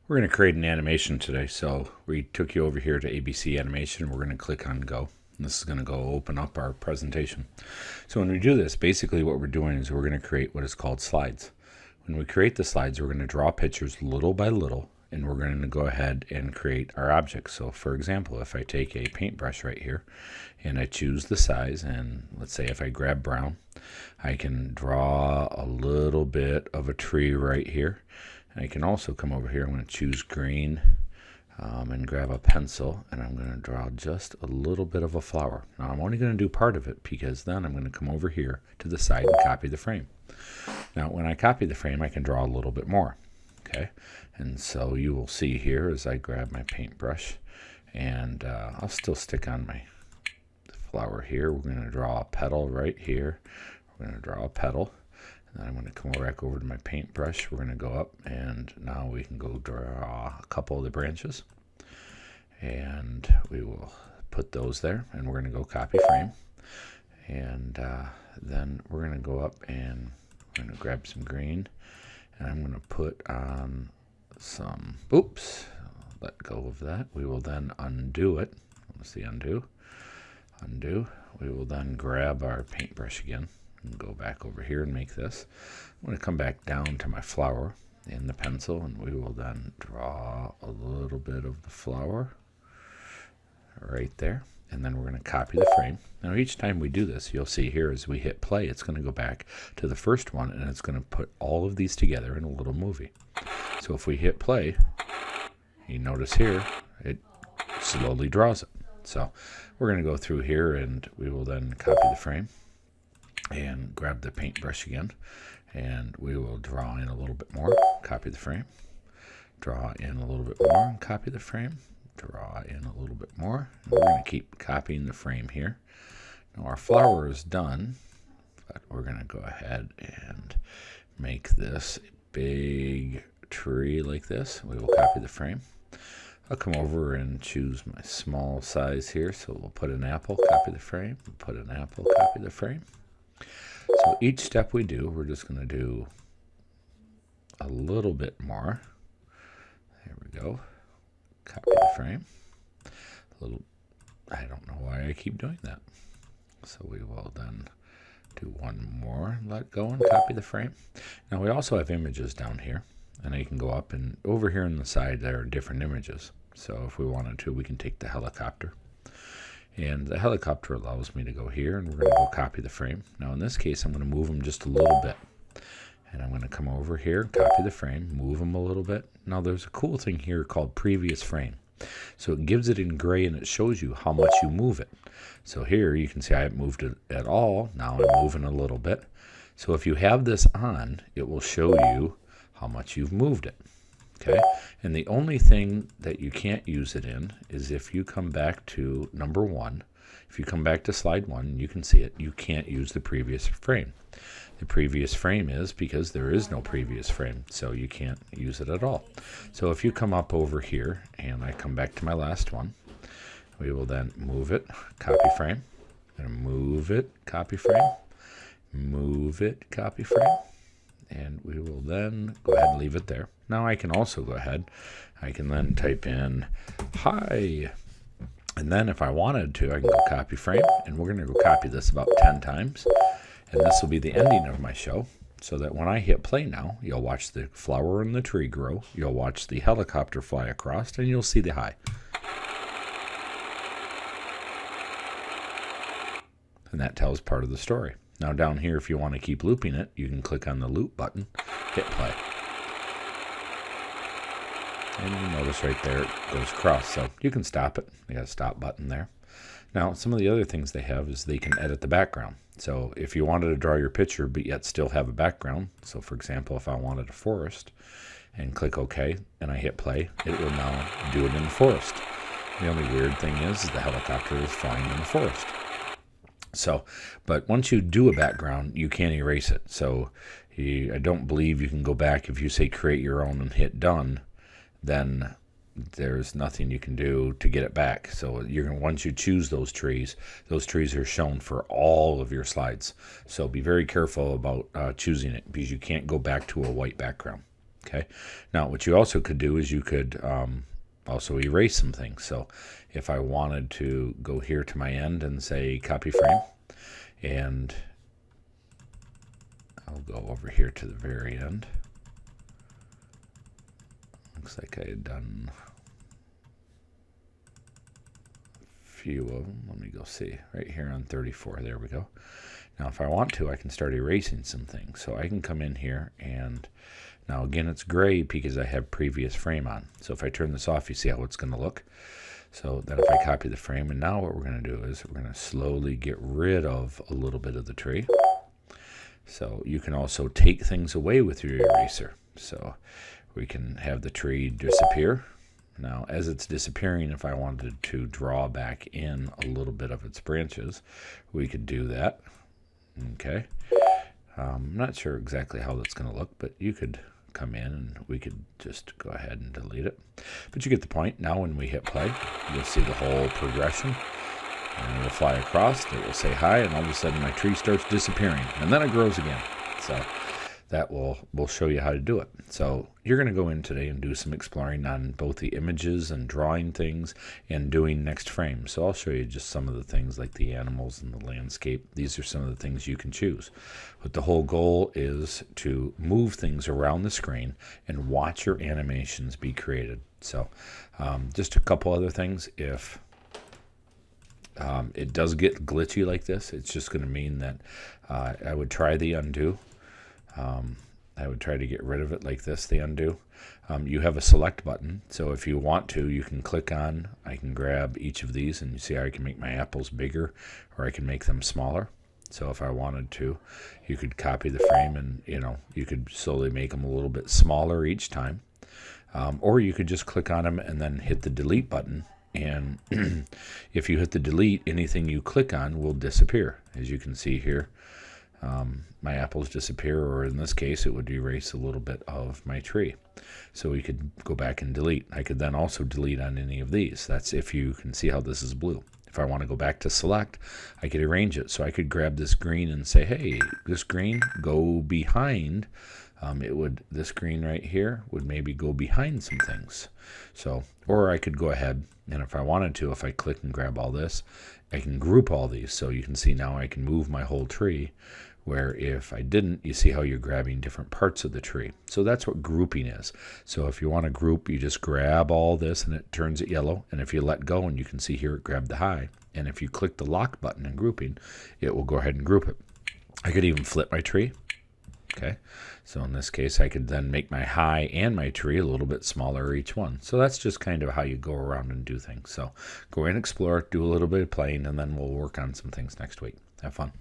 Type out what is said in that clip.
We're going to create an animation today, so we took you over here to ABC Animation. We're going to click on Go. And this is going to go open up our presentation. So when we do this, basically what we're doing is we're going to create what is called slides. When we create the slides, we're going to draw pictures little by little, and we're going to go ahead and create our objects. So for example, if I take a paintbrush right here and I choose the size, and let's say if I grab brown, I can draw a little bit of a tree right here. And I can also come over here. I'm going to choose green and grab a pencil, and I'm going to draw just a little bit of a flower. Now I'm only going to do part of it, because then I'm going to come over here to the side and copy the frame. Now when I copy the frame, I can draw a little bit more. Okay, and so you will see here as I grab my paintbrush, and I'll still stick on my flower here. We're going to draw a petal right here. We're going to draw a petal. And I'm going to come back over to my paintbrush. We're going to go up, and now we can go draw a couple of the branches. And we will put those there, and we're going to go copy frame. And then we're going to go up, and we're going to grab some green. And I'm going to put on some, oops, let go of that. We will then undo it. Let's see, undo. We will then grab our paintbrush again. Go back over here and make this. I'm going to come back down to my flower and the pencil, and we will then draw a little bit of the flower right there, and then we're going to copy the frame. Now each time we do this, you'll see here as we hit play, it's going to go back to the first one, and it's going to put all of these together in a little movie. So if we hit play, you notice here it slowly draws it. So we're going to go through here, and we will then copy the frame and grab the paintbrush again, and we will draw in a little bit more, copy the frame, draw in a little bit more, copy the frame, draw in a little bit more, and we're going to keep copying the frame here. Now our flower is done, but we're going to go ahead and make this a big tree like this. We will copy the frame. I'll come over and choose my small size here, so we'll put an apple, copy the frame, put an apple, copy the frame. So each step we do, we're just going to do a little bit more. There we go. Copy the frame. I don't know why I keep doing that. So we will then do one more, let go, and copy the frame. Now we also have images down here, and you can go up, and over here on the side there are different images. So if we wanted to, we can take the helicopter. And the helicopter allows me to go here, and we're going to go copy the frame. Now in this case, I'm going to move them just a little bit. And I'm going to come over here, copy the frame, move them a little bit. Now there's a cool thing here called previous frame. So it gives it in gray, and it shows you how much you move it. So here you can see I haven't moved it at all. Now I'm moving a little bit. So if you have this on, it will show you how much you've moved it. Okay, and the only thing that you can't use it in is if you come back to number 1. If you come back to slide 1, you can see it. You can't use the previous frame. The previous frame is because there is no previous frame, so you can't use it at all. So if you come up over here, and I come back to my last one, we will then move it, copy frame, and move it, copy frame, move it, copy frame. And we will then go ahead and leave it there. Now I can also go ahead, I can then type in hi, and then if I wanted to, I can go copy frame, and we're going to go copy this about 10 times, and this will be the ending of my show, so that when I hit play now, you'll watch the flower and the tree grow, you'll watch the helicopter fly across, and you'll see the hi. And that tells part of the story. Now down here, if you want to keep looping it, you can click on the loop button, hit play. And you notice right there it goes across, so you can stop it. They got a stop button there. Now some of the other things they have is they can edit the background. So if you wanted to draw your picture but yet still have a background, so for example if I wanted a forest and click OK and I hit play, it will now do it in the forest. The only weird thing is the helicopter is flying in the forest. So, but once you do a background, you can't erase it. So I don't believe you can go back. If you say create your own and hit done, then there's nothing you can do to get it back. So once you choose those trees are shown for all of your slides. So be very careful about choosing it, because you can't go back to a white background. Okay. Now, what you also could do is you could also erase some things. So if I wanted to go here to my end and say copy frame, and I'll go over here to the very end. Looks like I had done a few of them. Let me go see right here on 34. There we go. Now if I want to, I can start erasing some things. So I can come in here, and now again it's gray because I have previous frame on. So if I turn this off, you see how it's going to look. So then if I copy the frame, and now what we're going to do is we're going to slowly get rid of a little bit of the tree. So you can also take things away with your eraser. So we can have the tree disappear. Now as it's disappearing, if I wanted to draw back in a little bit of its branches, we could do that. Okay. I'm not sure exactly how that's going to look, but you could come in and we could just go ahead and delete it. But you get the point. Now when we hit play, you'll see the whole progression. And it'll fly across, it will say hi, and all of a sudden my tree starts disappearing. And then it grows again. So that will show you how to do it. So you're going to go in today and do some exploring on both the images and drawing things and doing next frame. So I'll show you just some of the things like the animals and the landscape. These are some of the things you can choose. But the whole goal is to move things around the screen and watch your animations be created. So just a couple other things. If it does get glitchy like this, it's just going to mean that I would try the undo. I would try to get rid of it like this, the undo. You have a select button, so if you want to, you can click on, I can grab each of these, and you see how I can make my apples bigger, or I can make them smaller. So if I wanted to, you could copy the frame and, you could slowly make them a little bit smaller each time. Or you could just click on them and then hit the delete button. And if you hit the delete, anything you click on will disappear. As you can see here, my apples disappear, or in this case, it would erase a little bit of my tree. So we could go back and delete. I could then also delete on any of these. That's if you can see how this is blue. If I want to go back to select, I could arrange it. So I could grab this green and say, hey, this green, go behind. This green right here would maybe go behind some things. So, or I could go ahead, and if I wanted to, if I click and grab all this, I can group all these. So you can see now I can move my whole tree, where if I didn't, you see how you're grabbing different parts of the tree. So that's what grouping is. So if you want to group, you just grab all this and it turns it yellow. And if you let go, and you can see here it grabbed the high. And if you click the lock button in grouping, it will go ahead and group it. I could even flip my tree. Okay, so in this case, I could then make my high and my tree a little bit smaller each one. So that's just kind of how you go around and do things. So go in, explore, do a little bit of playing, and then we'll work on some things next week. Have fun.